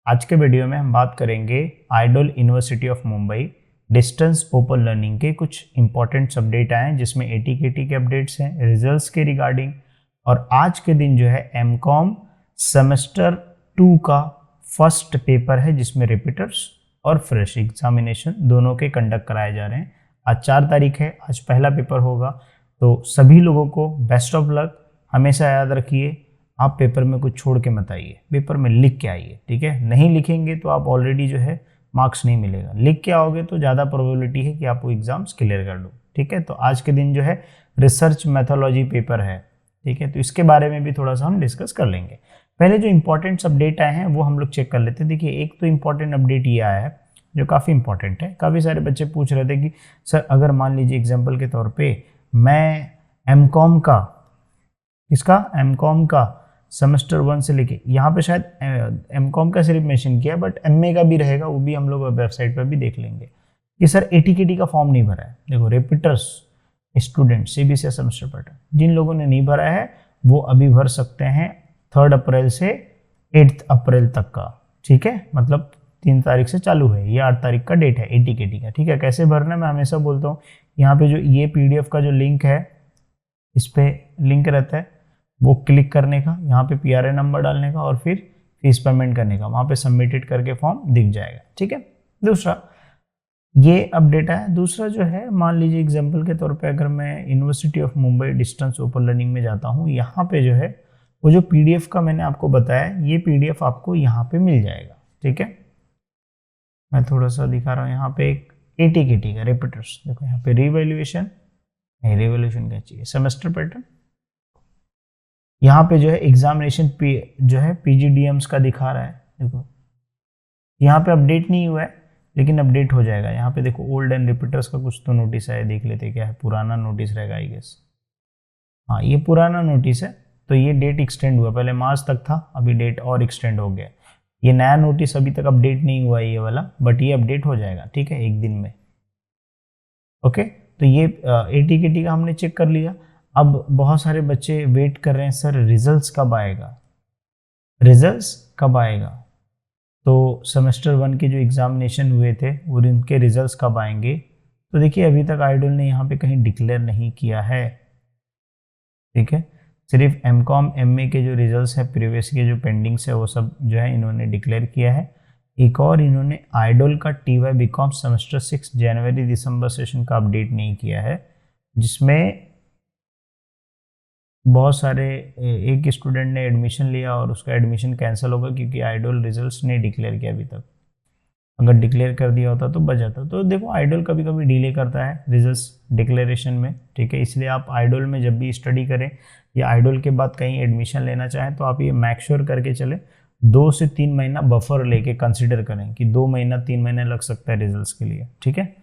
आज के वीडियो में हम बात करेंगे IDOL university of Mumbai distance open learning के कुछ इंपॉर्टेंट अपडेट आए हैं, जिसमें एटीकेटी के अपडेट्स हैं, रिजल्ट्स के रिगार्डिंग। और आज के दिन जो है एमकॉम सेमेस्टर 2 का फर्स्ट पेपर है, जिसमें रिपीटर्स और फ्रेश एग्जामिनेशन दोनों के कंडक्ट कराए जा रहे हैं। आज 4 तारीख है, आज पहला पेपर होगा। तो सभी लोगों को बेस्ट ऑफ लक। हमेशा याद रखिए, आप पेपर में कुछ छोड़ के मत आइए, पेपर में लिख के आइए, ठीक है। नहीं लिखेंगे तो आप ऑलरेडी जो है मार्क्स नहीं मिलेगा। लिख के आओगे तो ज़्यादा प्रोबेबिलिटी है कि आप वो एग्जाम्स क्लियर कर लो, ठीक है। तो आज के दिन जो है रिसर्च मैथोलॉजी पेपर है, ठीक है। तो इसके बारे में भी थोड़ा सा हम डिस्कस कर लेंगे। पहले जो इंपॉर्टेंट अपडेट आए हैं वो हम लोग चेक कर लेते हैं। देखिए, एक तो इंपॉर्टेंट अपडेट ये आया है जो काफ़ी इंपॉर्टेंट है। काफ़ी सारे बच्चे पूछ रहे थे कि सर अगर मान लीजिए एग्जाम्पल के तौर पे मैं एमकॉम का सेमेस्टर 1 से लेके, यहाँ पे शायद एमकॉम का सिर्फ मेंशन किया, बट एमए का भी रहेगा, वो भी हम लोग वेबसाइट पर भी देख लेंगे कि सर एटीकेटी का फॉर्म नहीं भरा है। देखो, repeaters student CBSE semester pattern जिन लोगों ने नहीं भरा है वो अभी भर सकते हैं 3 अप्रैल से 8 अप्रैल तक का, ठीक है। मतलब 3 तारीख से चालू है, ये 8 तारीख का डेट है एटीकेटी का, ठीक है। कैसे भरना मैं हमेशा बोलता हूँ, यहाँ पे जो ये पीडीएफ का जो लिंक है, इस पे लिंक रहता है, वो क्लिक करने का, यहाँ पे पीआरए नंबर डालने का और फिर फीस पेमेंट करने का, वहाँ पे सबमिटेड करके फॉर्म दिख जाएगा, ठीक है। दूसरा ये अपडेट है। दूसरा जो है, मान लीजिए एग्जाम्पल के तौर पे अगर मैं university of Mumbai distance open learning में जाता हूँ, यहाँ पे जो है वो जो पीडीएफ का मैंने आपको बताया, ये पीडीएफ आपको यहाँ पे मिल जाएगा, ठीक है। मैं थोड़ा सा दिखा रहा हूँ, यहाँ पे एक एटीकेटी का रिपीटर्स, देखो यहाँ पे रिवैल्यूएशन क्या चाहिए, सेमेस्टर पैटर्न, यहाँ पे जो है एग्जामिनेशन जो है पीजीडीएम्स का दिखा रहा है। देखो यहाँ पे अपडेट नहीं हुआ है, लेकिन अपडेट हो जाएगा। यहाँ पे देखो ओल्ड एंड रिपीटर्स का कुछ तो नोटिस है, देख लेते क्या है। पुराना नोटिस रहेगा आई गेस, हाँ ये पुराना नोटिस है। तो ये डेट एक्सटेंड हुआ, पहले मार्च तक था, अभी डेट और एक्सटेंड हो गया। ये नया नोटिस अभी तक अपडेट नहीं हुआ है ये वाला, बट ये अपडेट हो जाएगा, ठीक है, 1 दिन में। ओके, तो ये एटीकेटी का हमने चेक कर लिया। अब बहुत सारे बच्चे वेट कर रहे हैं, सर रिजल्ट्स कब आएगा। तो सेमेस्टर 1 के जो एग्जामिनेशन हुए थे वो उनके रिजल्ट्स कब आएंगे। तो देखिए, अभी तक आइडल ने यहाँ पे कहीं डिक्लेयर नहीं किया है, ठीक है। सिर्फ एमकॉम एमए के जो रिजल्ट्स है प्रीवियस के जो पेंडिंग्स है वो सब जो है इन्होंने डिक्लेयर किया है। एक और इन्होंने आइडल का टीवाई बीकॉम सेमेस्टर 6 जनवरी दिसंबर सेशन का अपडेट नहीं किया है, जिसमें बहुत सारे एक स्टूडेंट ने एडमिशन लिया और उसका एडमिशन कैंसिल होगा क्योंकि आइडल रिजल्ट्स नहीं डिक्लेयर किया अभी तक। अगर डिक्लेयर कर दिया होता तो बच जाता। तो देखो, आइडल कभी कभी डिले करता है रिजल्ट्स डिक्लेरेशन में, ठीक है। इसलिए आप आइडल में जब भी स्टडी करें या आइडल के बाद कहीं एडमिशन लेना चाहें तो आप ये मेक श्योर करके चलें 2 से 3 महीना बफर लेके कंसिडर करें कि 2 महीना 3 महीने लग सकता है रिजल्ट्स के लिए, ठीक है।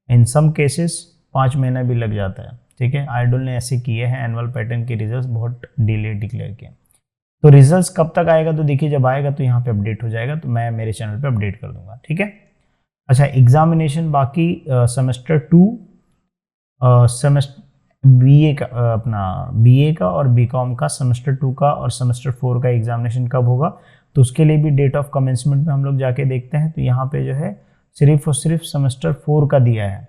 इन सम केसेस 5 महीना भी लग जाता है, ठीक है। आइडल ने ऐसे किए हैं, एनुअल पैटर्न के रिजल्ट्स बहुत डिले डिक्लेयर किए। तो रिजल्ट्स कब तक आएगा, तो देखिए जब आएगा तो यहाँ पे अपडेट हो जाएगा, तो मैं मेरे चैनल पे अपडेट कर दूंगा, ठीक है। अच्छा, एग्जामिनेशन बाकी सेमेस्टर 2 सेमेस्टर बीए का अपना बीए का और बीकॉम का सेमेस्टर 2 का और सेमेस्टर 4 का एग्जामिनेशन कब होगा, तो उसके लिए भी डेट ऑफ कमेंसमेंट में हम लोग जाके देखते हैं। तो यहाँ पे जो है सिर्फ और सिर्फ सेमेस्टर 4 का दिया है।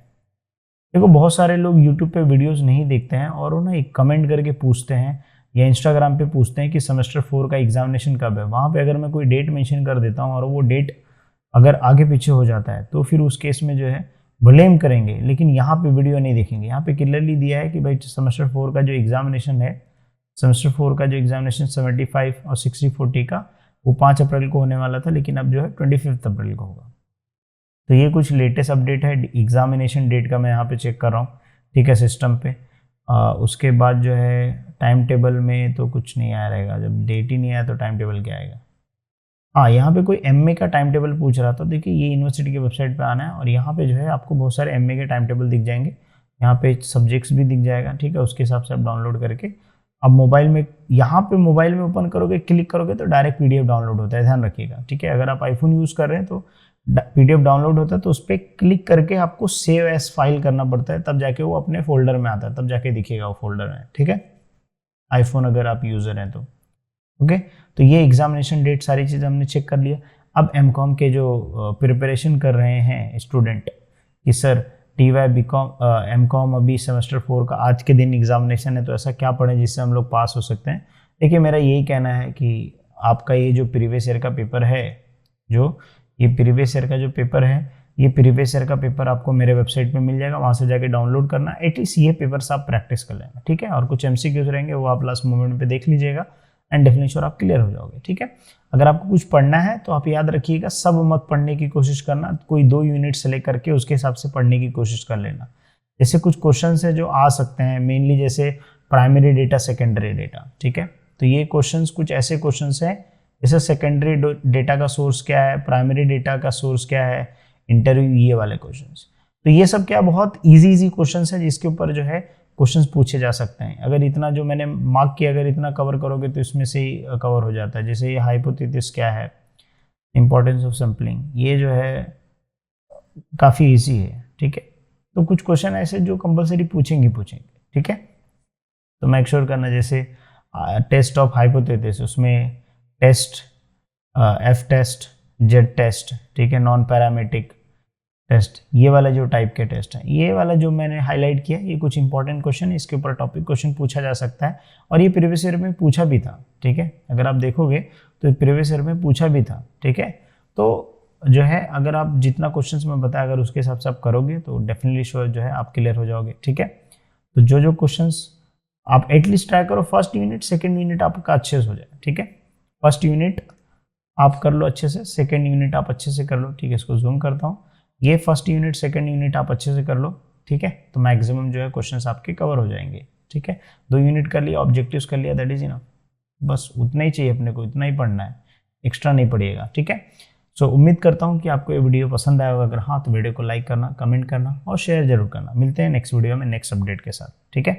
देखो, बहुत सारे लोग यूट्यूब पे वीडियोस नहीं देखते हैं और वो ना एक कमेंट करके पूछते हैं या इंस्टाग्राम पे पूछते हैं कि सेमेस्टर 4 का एग्जामिनेशन कब है। वहाँ पे अगर मैं कोई डेट मेंशन कर देता हूँ और वो डेट अगर आगे पीछे हो जाता है तो फिर उस केस में जो है ब्लेम करेंगे, लेकिन यहाँ पे वीडियो नहीं देखेंगे। यहाँ पे क्लियरली दिया है कि भाई सेमेस्टर 4 का जो एग्जामिनेशन है, सेमेस्टर 4 का जो एग्जामिनेशन 75 और 60-40 का, वो 5 अप्रैल को होने वाला था, लेकिन अब जो है 25 अप्रैल को होगा। तो ये कुछ लेटेस्ट अपडेट है एग्जामिनेशन डेट का, मैं यहाँ पे चेक कर रहा हूँ, ठीक है, सिस्टम पे। उसके बाद जो है टाइम टेबल में तो कुछ नहीं आया रहेगा, जब डेट ही नहीं आया तो टाइम टेबल क्या आएगा। हाँ, यहाँ पे कोई एमए का टाइम टेबल पूछ रहा था। देखिए, ये यूनिवर्सिटी की वेबसाइट पे आना है और यहाँ पे जो है आपको बहुत सारे एमए के टाइम टेबल दिख जाएंगे, यहाँ पे सब्जेक्ट्स भी दिख जाएगा, ठीक है। उसके हिसाब से आप डाउनलोड करके अब मोबाइल में, यहाँ पे मोबाइल में ओपन करोगे, क्लिक करोगे तो डायरेक्ट पीडीएफ डाउनलोड होता है, ध्यान रखिएगा, ठीक है। अगर आप आईफोन यूज़ कर रहे हैं तो पीडीएफ डाउनलोड होता है, तो उस पर क्लिक करके आपको सेव एज फाइल करना पड़ता है, तब जाके वो अपने फोल्डर में आता है, तब जाके दिखेगा वो फोल्डर में, ठीक है। आईफोन अगर आप यूज़र हैं तो ओके। तो ये एग्जामिनेशन डेट सारी चीज़ें हमने चेक कर लिया। अब एमकॉम के जो प्रिपरेशन कर रहे हैं स्टूडेंट कि सर TY BCom एमकॉम अभी सेमेस्टर 4 का आज के दिन एग्जामिनेशन है, तो ऐसा क्या पढ़ें जिससे हम लोग पास हो सकते हैं। देखिए मेरा यही कहना है कि आपका ये जो प्रीवियस ईयर का पेपर है, ये प्रीवियस ईयर का जो पेपर है, ये प्रीवियस ईयर का पेपर आपको मेरे वेबसाइट पे मिल जाएगा, वहाँ से जाके डाउनलोड करना। एटलीस्ट ये पेपर्स आप प्रैक्टिस कर लेना, ठीक है। और कुछ MCQs रहेंगे वो आप लास्ट मोमेंट पे देख लीजिएगा एंड डेफिनेटली श्योर आप क्लियर हो जाओगे, ठीक है। अगर आपको कुछ पढ़ना है तो आप याद रखिएगा, सब मत पढ़ने की कोशिश करना, कोई 2 यूनिट सेलेक्ट करके उसके हिसाब से पढ़ने की कोशिश कर लेना। जैसे कुछ क्वेश्चन है जो आ सकते हैं मेनली, जैसे प्राइमरी डेटा सेकेंडरी डेटा, ठीक है। तो ये क्वेश्चंस कुछ ऐसे क्वेश्चंस हैं जैसे सेकेंडरी डेटा का सोर्स क्या है, प्राइमरी डेटा का सोर्स क्या है, इंटरव्यू, ये वाले क्वेश्चंस। तो ये सब क्या बहुत इजी क्वेश्चंस हैं जिसके ऊपर जो है क्वेश्चंस पूछे जा सकते हैं। अगर इतना जो मैंने मार्क किया, अगर इतना कवर करोगे तो इसमें से ही कवर हो जाता है। जैसे ये हाइपोथेसिस क्या है, इंपॉर्टेंस ऑफ सैम्पलिंग, ये जो है काफ़ी इजी है, ठीक है। तो कुछ क्वेश्चन ऐसे जो कंपलसरी पूछेंगे, ठीक है। तो मेक श्योर करना, जैसे टेस्ट ऑफ हाइपोथेसिस, उसमें test, F test, Z test, ठीक है, नॉन पैरामीट्रिक टेस्ट, ये वाला जो टाइप के टेस्ट है, ये वाला जो मैंने हाईलाइट किया, ये कुछ इंपॉर्टेंट क्वेश्चन है, इसके ऊपर टॉपिक क्वेश्चन पूछा जा सकता है। और ये प्रीवियस ईयर में पूछा भी था, ठीक है। अगर आप देखोगे तो प्रीवियस ईयर में पूछा भी था, ठीक है। तो जो है अगर आप जितना क्वेश्चंस मैं बताया, अगर उसके हिसाब से आप करोगे तो डेफिनेटली श्योर जो है आप क्लियर हो जाओगे, ठीक है। तो जो क्वेश्चंस आप एटलीस्ट ट्राई करो, फर्स्ट यूनिट सेकेंड यूनिट आपका अच्छे से हो जाए, ठीक है। फर्स्ट यूनिट आप कर लो अच्छे से, सेकेंड यूनिट आप अच्छे से कर लो, ठीक है। इसको जूम करता हूँ, ये फर्स्ट यूनिट सेकेंड यूनिट आप अच्छे से कर लो, ठीक है। तो मैक्सिमम जो है क्वेश्चंस आपके कवर हो जाएंगे, ठीक है। 2 यूनिट कर लिया, ऑब्जेक्टिव्स कर लिया, दैट इज इनफ, बस उतना ही चाहिए अपने को, इतना ही पढ़ना है, एक्स्ट्रा नहीं पढ़िएगा, ठीक है। सो उम्मीद करता हूँ कि आपको ये वीडियो पसंद आया होगा। अगर हाँ तो वीडियो को लाइक करना, कमेंट करना और शेयर जरूर करना। मिलते हैं नेक्स्ट वीडियो में नेक्स्ट अपडेट के साथ, ठीक है।